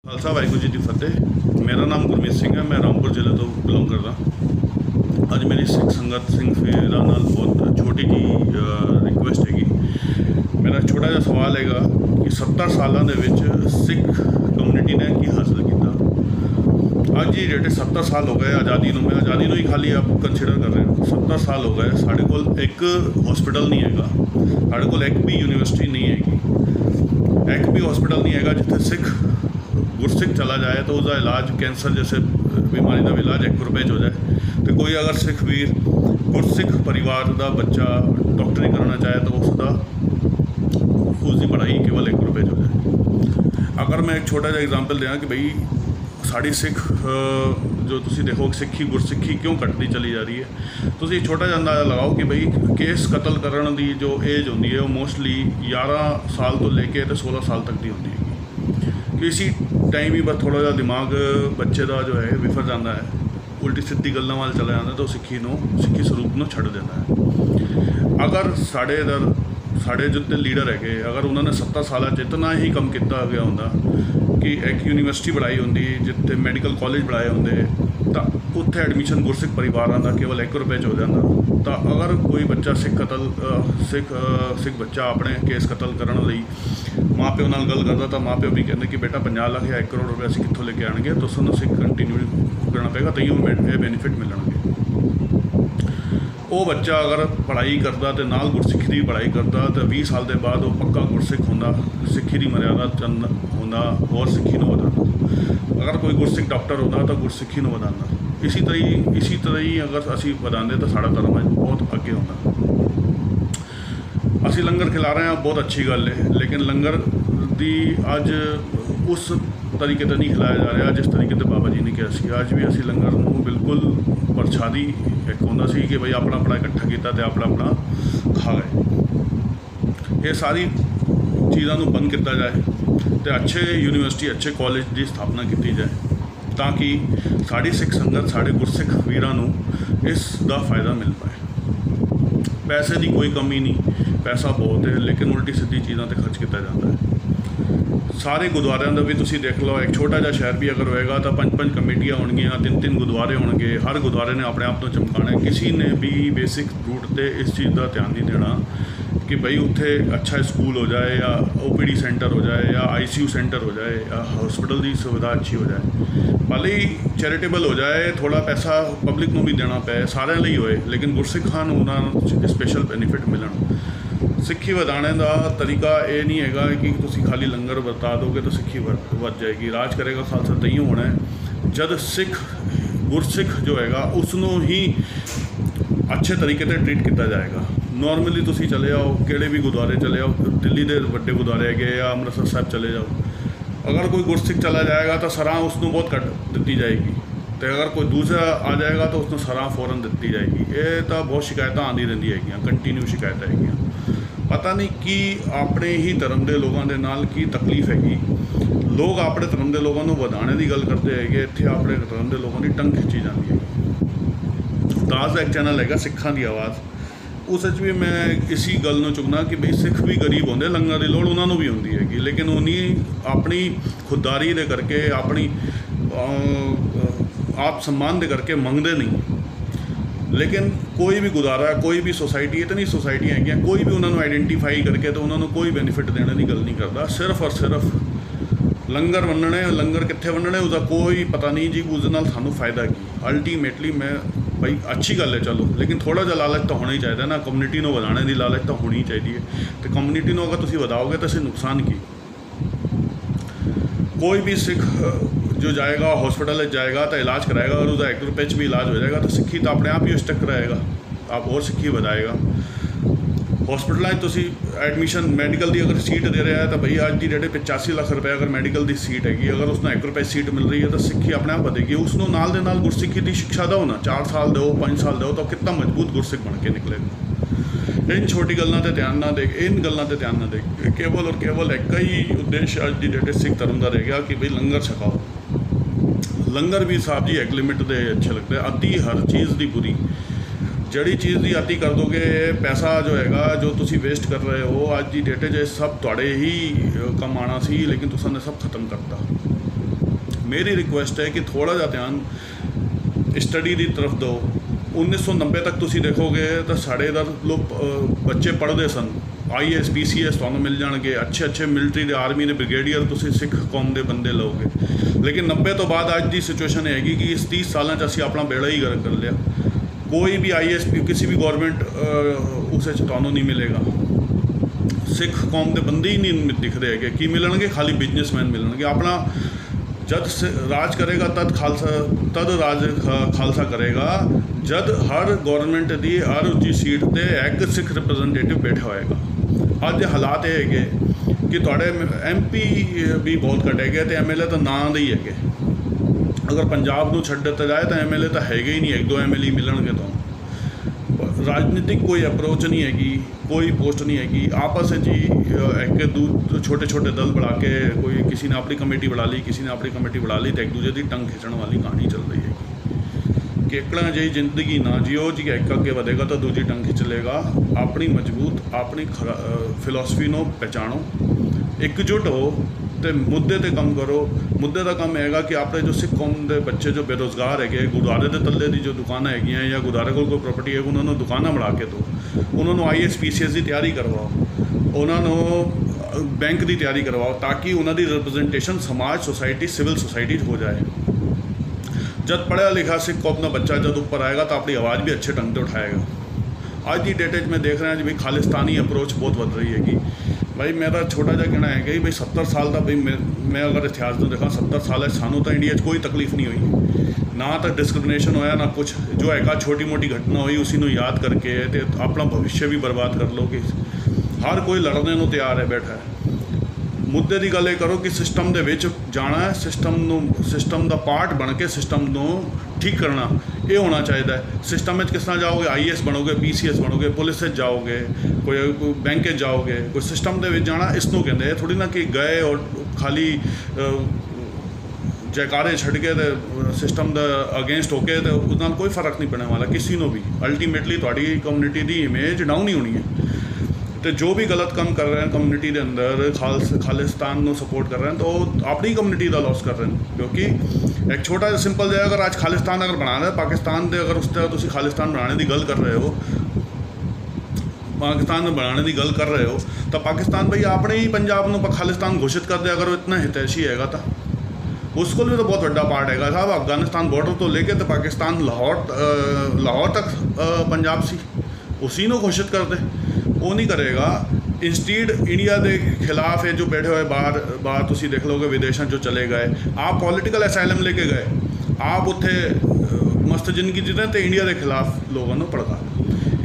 खालसा वाहिगुरू जी की फतेह। मेरा नाम गुरमीत सिंह है, मैं रामपुर जिले तो बिलोंग करदा। अज मेरी सिख संगत सिंह वीरां नाल बहुत छोटी जी रिक्वेस्ट हैगी। मेरा छोटा जिहा सवाल हैगा कि 70 सालों के सिख कम्यूनिटी ने की हासिल किया। अज ही जेह्ड़े 70 साल हो गए आज़ादी में, मैं आज़ादी ही खाली आप कंसीडर कर रहे हो। 70 साल हो गए, साढ़े कोल एक हॉस्पिटल नहीं हैगा, साढ़े कोल एक भी यूनिवर्सिटी नहीं हैगी, एक भी हॉस्पिटल नहीं हैगा जिथे सिख गुरसिख चला जाए तो उसका इलाज कैंसर जैसे बीमारी का इलाज 1 रुपए हो जाए। तो कोई अगर सिख वीर गुरसिख परिवार का बच्चा डॉक्टरी करना चाहे तो उसकी पढ़ाई केवल 1 रुपए हो जाए। अगर मैं एक छोटा जहा एग्जाम्पल दें कि बई साड़ी सिख जो तुम देखो सिक्खी गुरसिखी क्यों घटती चली जा रही है, तो एक छोटा जहा अंदाजा लगाओ कि बई केस कतल करने की जो एज होंगी है वो मोस्टली 11 साल तो लेके तो 16 साल तक की होंगी है। कि इसी टाइम ही बस थोड़ा जहा दिमाग बच्चे का जो है विफर जाता है, उल्टी सीधी गल्लों वाल चला जाता तो सिक्खी स्वरूप में छड़ देता है। अगर साढ़े इधर साढ़े जितने लीडर है अगर उन्होंने 70 साल इतना ही कम किया गया होंगे कि एक यूनिवर्सिटी बढ़ाई होंगी जिते मैडिकल कॉलेज बढ़ाए होंगे तो उत्थे एडमिशन गुरसिख परिवारों का केवल 1 रुपए हो जाता। तो अगर कोई बच्चा सिख बच्चा अपने केस कतल करने लई माँ प्यो नाल गल करता तो माँ प्यो भी कहते कि बेटा 50 लाख या 1 करोड़ रुपये असीं कित्थों लेके आएंगे, तो उसनूं असीं कंटिन्यू करना पेगा तो ये बेनीफिट मिलणगे। वो बच्चा अगर पढ़ाई करता तो नाल गुरसिखी की पढ़ाई करता तो 20 साल के बाद वो पक्का गुरसिख होंदा, सिक्खी की मर्यादा चंद होंदा और सिक्खी नूं वधांदा। अगर कोई गुरसिख डॉक्टर होंदा तो गुरसिखी नूं वधांदा। इसी तरह ही अगर असीं वधांदे तो साडा धर्म बहुत अगे होंदा। असीं लंगर खिला रहे हैं, बहुत अच्छी गल है, लेकिन लंगर दी अज उस तरीके तो नहीं खिलाया जा रहा जिस तरीके से बाबा जी ने कहा सी। अज भी असीं लंगर नूं बिल्कुल प्रसादी एक होंदा सी कि बई अपना अपना इकट्ठा किया तो अपना अपना खा गए। ये सारी चीज़ों को बंद किया जाए तो अच्छे यूनिवर्सिटी अच्छे कॉलेज की स्थापना की जाए ताकि साड़ी सिख संगत साढ़े गुरसिख वीरां नूं इसका फायदा मिल पाए। पैसे की कोई कमी नहीं, पैसा बहुत है लेकिन उल्टी सीधी चीज़ों पर खर्च किया जाता है। सारे गुरुद्वारों का भी तुसीं देख लो, एक छोटा जहा शहर भी अगर होएगा तो 5-5 कमेटियां होणगियां, 3-3 गुरुद्वारे होणगे, हर गुरुद्वारे ने अपने आप को चमकाना है। किसी ने भी बेसिक रूट पर इस चीज़ का ध्यान नहीं देना कि बई उत्थे अच्छा स्कूल हो जाए या OPD सेंटर हो जाए या ICU सेंटर हो जाए या हॉस्पिटल की सुविधा अच्छी हो जाए। भले ही चैरिटेबल हो जाए, थोड़ा पैसा पब्लिक को भी देना पे, सारे लिए होए, लेकिन गुरसिखां नूं उन्हां स्पेशल बेनीफिट मिलन। सिक्खी वधाने का तरीका ये नहीं है कि तुसीं खाली लंगर बरता दोगे तो सिक्खी वध जाएगी। राज करेगा खालसा तईयों होना है जब सिख गुरसिख जो है उसनों ही अच्छे तरीके से ट्रीट किया जाएगा। नॉर्मली तुसीं चले जाओ किहड़े भी गुरुद्वारे चले जाओ, दिल्ली के वड्डे गुरुद्वारे है या अमृतसर साहब चले जाओ, अगर कोई गुरसिख चला जाएगा तो सराह उसनों बहुत घट दी जाएगी, तो अगर कोई दूसरा आ जाएगा तो उसनों सराह फौरन दी जाएगी। ये तो बहुत शिकायत आती रही है, कंटिन्यू शिकायत है। पता नहीं कि अपने ही धर्म के लोगों के नाल की तकलीफ हैगी। लोग अपने धर्म के लोगों को वधाने की गल करते हैं, इत्थे अपने धर्म के लोगों की टंग खिंची जाती है। दास का एक चैनल है सिखां की आवाज़, उस भी मैं इसी गल नूं चुकना कि बई सिख भी गरीब होंदे, लंगर की लोड़ उन्होंने भी होंदी हैगी, लेकिन उन्हीं अपनी खुददारी दे करके अपनी आप सम्मान दे करके मंगते नहीं। लेकिन कोई भी गुरुद्वारा कोई भी सोसाइटी इतनी सोसाइटियाँ हैं कोई भी उन्होंने आइडेंटिफाई करके तो उन्होंने कोई बेनीफिट देने की गल नहीं करता। सिर्फ और सिर्फ लंगर वंडने, लंगर कित्थे वंडने उसका कोई पता नहीं जी, उस नाल सानू फायदा की। अल्टीमेटली मैं भाई अच्छी गल है चलो, लेकिन थोड़ा जहा लालच तो होना ही चाहिए ना, कम्यूनिटी को वधाने की लालच तो होनी चाहिए। तो कम्यूनिटी को अगर तुसीं वधाओगे तो इसे नुकसान की। कोई भी सिख जो जाएगा हॉस्पिटल जाएगा तो इलाज कराएगा और उसका 1 रुपये भी इलाज हो जाएगा तो सिक्खी तो अपने आप ही स्टक रहेगा, आप और सिक्खी वधाएगा। हॉस्पिटल तुसीं एडमिशन मैडिकल की अगर सीट दे रहा है तो भाई आज की डेट 85 लाख रुपये अगर मैडिकल की सीट हैगी, अगर उसने 1 रुपये सीट मिल रही है तो सिक्खी अपने आप बढ़ेगी। उसनों नाल दे नाल गुरसिखी की शिक्षा दो ना, 4 साल दो 5 साल दो तो कितना मजबूत गुरसिख बन के निकलेगा। इन छोटी गलों पर ध्यान ना दे, इन गलों पर ध्यान ना दे, केवल और केवल एक ही उद्देश्य अज की डेट सिख धर्म का रह गया कि भाई लंगर छकाओ। लंगर भी साहब जी एक लिमिट दे अच्छे लगते हैं, अति हर चीज़ की बुरी। जड़ी चीज़ की अति कर दोगे, पैसा जो है जो तुसी वेस्ट कर रहे हो अज की डेट सब थोड़े ही कम आना सी, लेकिन तुसां ने सब खत्म करता। मेरी रिक्वेस्ट है कि थोड़ा जिहा ध्यान स्टडी की तरफ दो। 1990 तक तुसी देखोगे तो साढ़े इधर लोग बच्चे पढ़ते सन, IAS PCS तुहानूं मिल जाएंगे, अच्छे अच्छे मिलटरी दे आर्मी दे ब्रिगेडियर तुसी सिख कौम के बंदे लोगे। लेकिन 90 तो बाद अज की सिचुएशन हैगी कि इस 30 सालों असीं अपना बेड़ा ही गर्क कर लिया। कोई भी IAS किसी भी गौरमेंट उस तुहानूं नहीं मिलेगा। सिख कौम के बंदे ही नहीं दिख रहे है कि मिलणगे, खाली बिजनेसमैन मिलणगे। अपना जद राज करेगा तद राज खालसा करेगा जद हर गौरमेंट की हर उच्ची सीट पर एक सिख रिप्रजेंटेटिव बैठा होएगा। अज हालात ये है कि थोड़े MP भी बहुत घटे गए तो MLA तो नाम दे ही है। अगर पंजाब को छड्ड दिता जाए तो MLA तो है ही नहीं, 1-2 MLA मिलणगे। तो राजनीतिक कोई अप्रोच नहीं हैगी, कोई पोस्ट नहीं हैगी। आपस में जी एक छोटे छोटे दल बढ़ा के कोई किसी ने अपनी कमेटी बढ़ा ली, किसी ने अपनी कमेटी बढ़ा ली, तो एक दूसरे की टंग खिंचण वाली कहानी चल रही है। केकड़ा जी जिंदगी ना जियो जी, एक अगे बढ़ेगा तो दूजी टंग खिंच लेगा। अपनी मजबूत अपनी फिलोसफी को पहचानो, एकजुट हो तो मुद्दे ते काम करो। मुद्दे का काम हैगा कि अपने जो सिख कौम के बच्चे जो बेरोज़गार है, गुरुद्वारे के तले की जो दुकाना है या गुरुद्वारे को कोई प्रॉपर्टी है, उन्होंने दुकाना बना के दो, उन्होंने IAS PCS की तैयारी करवाओ, उन्होंने बैंक की तैयारी करवाओ, ताकि उन्होंने रिप्रजेंटेशन समाज सोसाइटी सिविल सोसाइटी हो जाए। जब पढ़ा लिखा सिख कौम का बच्चा जब ऊपर आएगा तो अपनी आवाज़ भी अच्छे ढंग से उठाएगा। आज की डेट में देख रहे हैं जी भाई खालिस्तानी अप्रोच बहुत बढ़ रही हैगी। भाई मेरा छोटा जहा कहना है कि भाई 70 साल का भाई मैं अगर इतिहास में देखा 70 साल है, सानू तो इंडिया कोई तकलीफ नहीं हुई, ना तो डिस्क्रिमिनेशन होया ना कुछ। जो है छोटी मोटी घटना हुई उसी को याद करके तो अपना भविष्य भी बर्बाद कर लो कि हर कोई लड़ने को तैयार है बैठा है। मुद्दे की गल करो कि सिस्टम के विच जाना है, सिस्टम का पार्ट बन के सिस्टम को ठीक करना ये होना चाहिए। सिस्टम में किस तरह जाओगे, IAS बनोगे, PCS बनोगे, पुलिस जाओगे, कोई बैंक जाओगे, कोई सिस्टम के जाना इसनों कहते हैं। थोड़ी ना कि गए और खाली जयकारे छड़ के सिस्टम के अगेंस्ट होके तो उस नाल कोई फर्क नहीं पड़ने वाला किसी को भी। अल्टीमेटली थोड़ी कम्यूनिटी की इमेज डाउन ही होनी है। तो जो भी गलत काम कर रहे हैं कम्यूनिटी के अंदर, खालिस्तान को सपोर्ट कर रहे हैं, तो अपनी कम्यूनिटी का लॉस कर रहे हैं। क्योंकि एक छोटा सा सिंपल जगह अगर आज खालिस्तान अगर बनाना है, पाकिस्तान के अगर उस तरह तुम खालिस्तान बनाने की गल कर रहे हो, पाकिस्तान बनाने की गल कर रहे हो, तो पाकिस्तान भाई अपने ही पंजाब में खालिस्तान घोषित कर दे अगर वो इतना हितैषी है तो उसको भी तो बहुत बड़ा पार्ट है साहब। अफगानिस्तान बॉर्डर तो लेके तो पाकिस्तान लाहौर तक पंजाब सी उसी ने घोषित कर दे, वो नहीं करेगा। इंस्टीड इंडिया के खिलाफ है जो बैठे हुए बाहर तुसी देख लोगे विदेशों जो चले गए, आप पॉलिटिकल असाइलम लेके गए, आप उत्थे मस्त जिंदगी जीते तो इंडिया के खिलाफ लोगों को भड़का।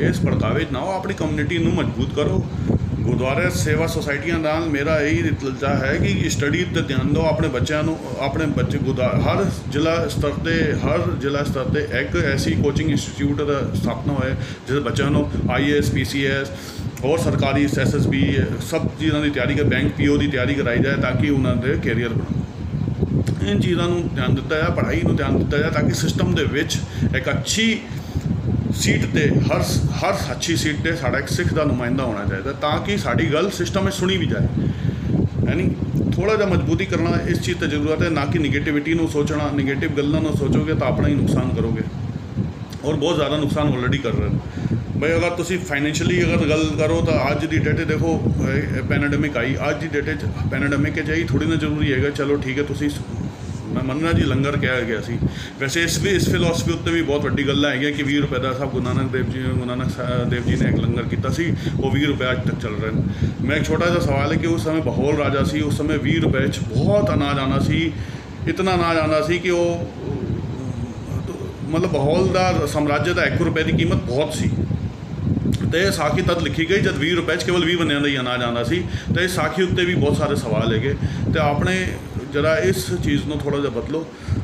इस भड़कावे ना हो, अपनी कम्यूनिटी को मजबूत करो। गुरुद्वारे सेवा सोसाइटियां नाल मेरा यही दिलचा है कि स्टडी पर ध्यान दो, अपने बच्चों अपने बच्चे हर जिला स्तर पर एक ऐसी कोचिंग इंस्टीट्यूट का स्थापना होए जिस बच्चों को IAS PCS और सरकारी SSB सब चीज़ों की तैयारी कर, बैंक PO की तैयारी कराई जाए ताकि उन्होंने कैरियर बना। इन चीज़ों को ध्यान दिता जाए, पढ़ाई को ध्यान दिता जाए, ताकि सिस्टम के विच एक अच्छी सीट ते हर अच्छी सीट पर साड़ा एक सिख का नुमाइंदा होना चाहिए ताकि साड़ी गल सिस्टम में सुनी भी जाए, है नी। थोड़ा जा मजबूती करना इस चीज़ की जरूरत है, ना कि निगेटिविटी को सोचना। निगेटिव गल्लां सोचोगे तो अपना ही नुकसान करोगे और बहुत ज़्यादा नुकसान ऑलरेडी कर रहे हैं। भाई अगर तुसी फाइनैशियली अगर गल करो तो अज की डेट देखो पैनाडेमिक आई, अज की डेट पैनाडेमिक चाहिए थोड़ी ना जरूरी है। चलो ठीक है, तुसी मैं मनना जी लंगर कहा गया सी, वैसे इस फिलोसफी उत्ते भी बहुत वड्डी गल्लां है कि 20 रुपए का साहब गुरु नानक देव जी ने एक लंगर किया सी, वो 20 रुपए अज तक चल रहे हैं। मैं एक छोटा सा सवाल है कि उस समय बहौल राजा सी, उस समय 20 रुपए बहुत अनाज आना सी, इतना अनाज आना सी कि वो मतलब बहौल का साम्राज्य का 1 रुपए की कीमत बहुत सी। तो यह साखी तद लिखी गई जब 20 रुपए केवल 20 बंदियां का ही अनाज आना सी। तो इस साखी उत्ते भी बहुत सारे सवाल है। तो अपने जरा इस चीज़ को थोड़ा जहा बदलो।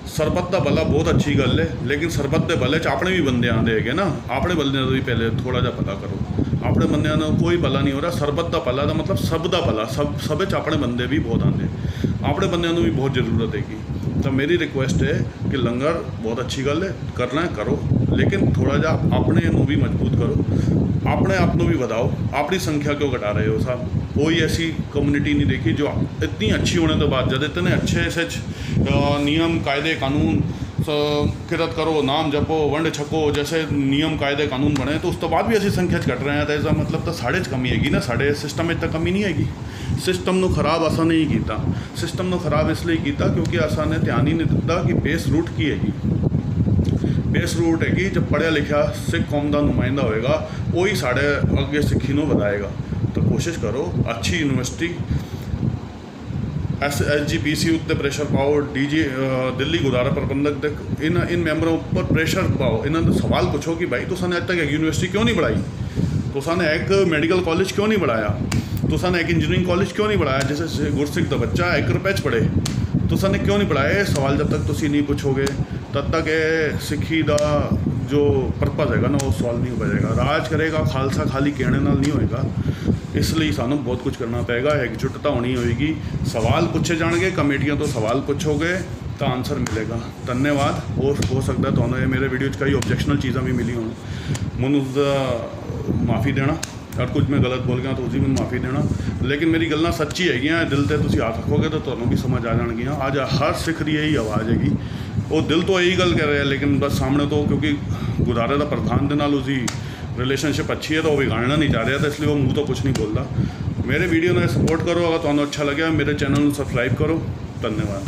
सरबत का भला बहुत अच्छी गल है, लेकिन सरबत के भले अपने भी बंदे आते है ना, अपने बंदे भी पहले थोड़ा जहा पता करो। अपने बंदे कोई भला नहीं हो रहा। सरबत का भला का मतलब सब का भला, सब अपने बंदे भी बहुत आते, अपने बंदों भी बहुत जरूरत है। तो मेरी रिक्वेस्ट है कि लंगर बहुत अच्छी गल है, करना है करो, लेकिन थोड़ा जहा अपने भी मजबूत करो, अपने आप को भी बढ़ाओ। अपनी संख्या क्यों घटा रहे हो साहब? कोई ऐसी कम्युनिटी नहीं देखी जो इतनी अच्छी होने के बाद, जब इतने अच्छे से नियम कायदे कानून किरत करो, नाम जपो, वंड छको जैसे नियम कायदे कानून बने, तो उस तो बाद भी असी संख्या घट रहे हैं। तो इसका मतलब तो साढ़े कमी हैगी ना, साढ़े सिस्टम में तो कमी नहीं हैगी। सिस्टम ਨੂੰ खराब असा नहीं किया। सिस्टम ਨੂੰ खराब इसलिए किया क्योंकि असा ने ध्यान ही नहीं दिता कि बेस रूट की हैगी। बेस रूट हैगी जब पढ़िया लिखा सिख कौम का नुमाइंदा होएगा, वही साढ़े अगे सिक्खी ਨੂੰ ਵਧਾਏਗਾ। तो कोशिश करो अच्छी यूनिवर्सिटी SGPC उत्ते प्रेशर पाओ, दिल्ली गुरुद्वारा प्रबंधक तक इन मैंबरों पर प्रेशर पाओ। इन्होंने सवाल पूछो कि भाई तुसाने अज तक एक यूनिवर्सिटी क्यों नहीं बढ़ाई, तुसाने एक मेडिकल कॉलेज क्यों नहीं बढ़ाया, तुसाने एक इंजीनियरिंग कॉलेज क्यों नहीं बढ़ाया, जैसे गुरसिख का बच्चा एक रुपए पढ़े, तुसाने क्यों नहीं बढ़ाया। सवाल जब तक तुसी नहीं पूछोगे तब तक ये सिक्खी का जो परपज़ हैगा ना वो सॉल्व नहीं हो पाएगा। राज करेगा खालसा खाली कहने नाल नहीं होएगा, इसलिए सानू बहुत कुछ करना पेगा, एकजुटता होनी होएगी। सवाल पूछे जाएंगे, कमेटियां तो सवाल पूछोगे तो आंसर मिलेगा। धन्यवाद। हो सकता है तो मेरे वीडियो कई ऑब्जेक्शनल चीज़ा भी मिली हो, मैनू माफ़ी देना, और कुछ मैं गलत बोल गया तो उसी में माफ़ी देना, लेकिन मेरी गल्लां सच्ची हैगियां। दिल ते तुसीं हाथ रखोगे तो तुहानूं भी समझ आ जाणगियां। अज हर सिख की यही आवाज़ हैगी, वो दिल तो यही गल कह रहे हैं, लेकिन बस सामने तो क्योंकि गुरुद्वारे का प्रधान के नाल उसकी रिलेशनशिप अच्छी है तो वो बिगाड़ना नहीं चाह रहा था, इसलिए वो मुँह तो कुछ नहीं बोलता। मेरे वीडियो ने सपोर्ट करो, अगर तुहानूं अच्छा लगे मेरे चैनल को सब्सक्राइब करो। धन्यवाद।